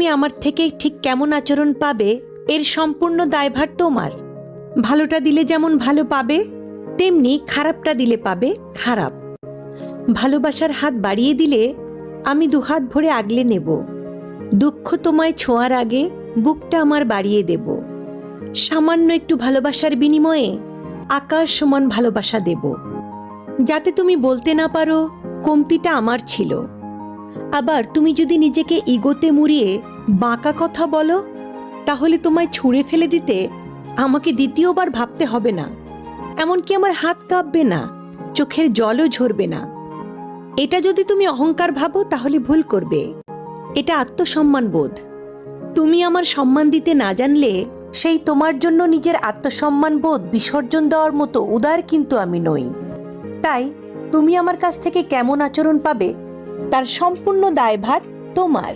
তুমি আমার থেকে ঠিক কেমন আচরণ পাবে এর সম্পূর্ণ দায়ভার তোমার। ভালোটা দিলে যেমন ভালো পাবে, তেমনি খারাপটা দিলে পাবে খারাপ। ভালোবাসার হাত বাড়িয়ে দিলে আমি দুহাত ভরে আগলে নেব। দুঃখ তোমায় ছোঁয়ার আগে বুকটা আমার বাড়িয়ে দেব। সামান্য একটু ভালোবাসার বিনিময়ে আকাশ সমান ভালোবাসা দেব, যাতে তুমি বলতে না পারো কমতিটা আমার ছিল। আবার তুমি যদি নিজেকে ইগোতে মুড়িয়ে বাঁকা কথা বলো, তাহলে তোমায় ছুঁড়ে ফেলে দিতে আমাকে দ্বিতীয়বার ভাবতে হবে না। এমনকি আমার হাত কাঁপবে না, চোখের জলও ঝরবে না। এটা যদি তুমি অহংকার ভাবো তাহলে ভুল করবে। এটা আত্মসম্মান বোধ। তুমি আমার সম্মান দিতে না জানলে সেই তোমার জন্য নিজের আত্মসম্মান বোধ বিসর্জন দেওয়ার মতো উদার কিন্তু আমি নই। তাই তুমি আমার কাছ থেকে কেমন আচরণ পাবে তার সম্পূর্ণ দায়ভার তোমার।